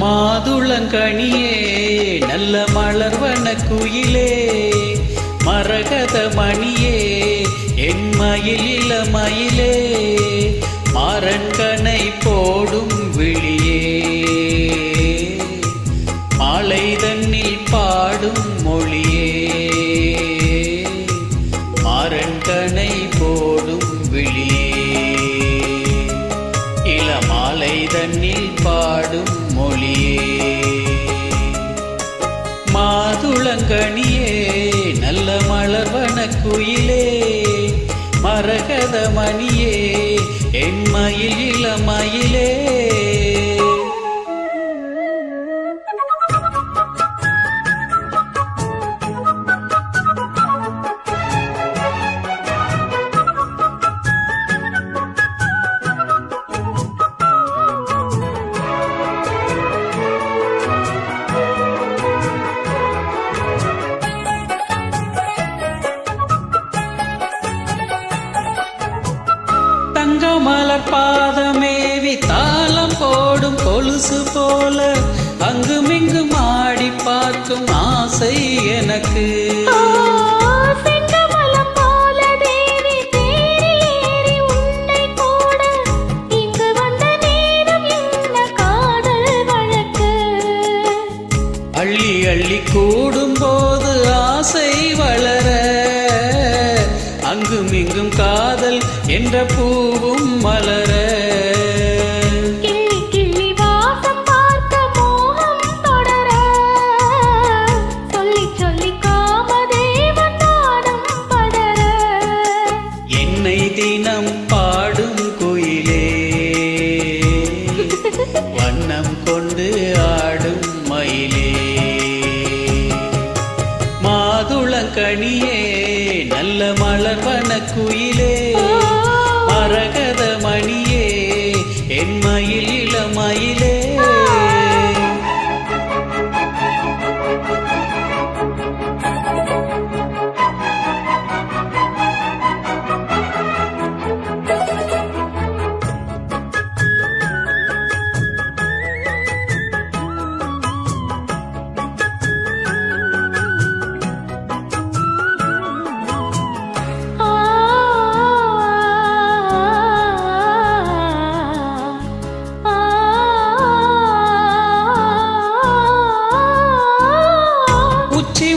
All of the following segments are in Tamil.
மாதுளங்கனியே நல்ல மலர்வன குயிலே மரகத மணியே என் மயில் இளமயிலே மாறன்கனை போடும் விழியே மாலை தன்னில் பாடும் மொழியே மாறன்கனை போடும் விழியே இளமாலை தன்னில் பாடும் மொழியே மாதுளங்கனியே நல்ல மலர்வன குயிலே மரகத மணியே என் மயில் இளமயிலே மலர் பாதமேவி தாளம் போடும் கொலுசு போல அங்குமிங்கும் ஆடி பார்க்கும் ஆசை எனக்கு அள்ளி அள்ளி கூடும் போது ஆசை வளர அங்குமிங்கும் காதல் என்ற பூவும் மலர கிள்ளி கிள்ளி வாசம் பார்க்க மோகம் தொடர சொல்லி சொல்லி காமதேவன் நாடும் படர என்னை தினம் பாடும் குயிலே வண்ணம் கொண்டு ஆடும் மயிலே மாதுளங்கனியே நல்ல மலர்வன குயிலே மரகத மணியே என் மயில் இளமயிலே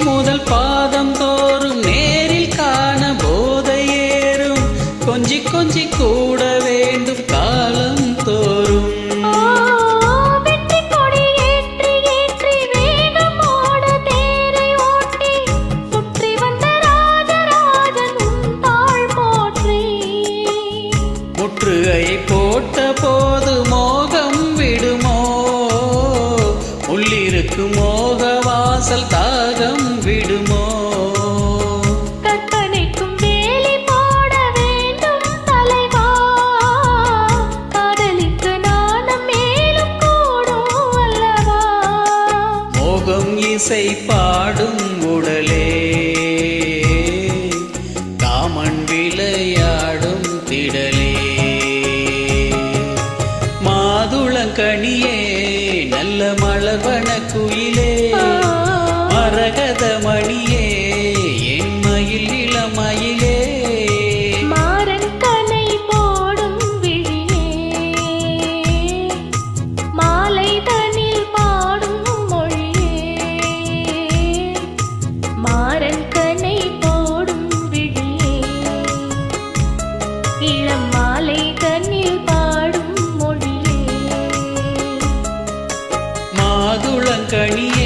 முதல் பாதம் தோறும் நேரில் காண போதையேறும் கொஞ்சி கொஞ்சி கூட வேண்டும் காலம் தோறும் முற்றுகை போட்ட போது மோகம் விடுமோ உள்ளிருக்கும் மோக வாசல் தாகம் விடுமோ கற்பனைக்கும் வேலி போட வேண்டும் தலைவா காதலிக்கு நாணம் மேலும் கூடும் அல்லவா மோகம் இசை பாடும் உடலே காமன் விளையாடும் திடலே மாதுளங்கனியே நல்ல மலர்வன குயிலே மரகத மணியே என் மயில் இளமயிலே மாறன்கனை போடும் விழியே மாலை தனில் பாடும் மொழியே மாறன்கனை போடும் விழியே இளம் மாலை தனில் பாடும் மொழியே மாதுளங்கனியே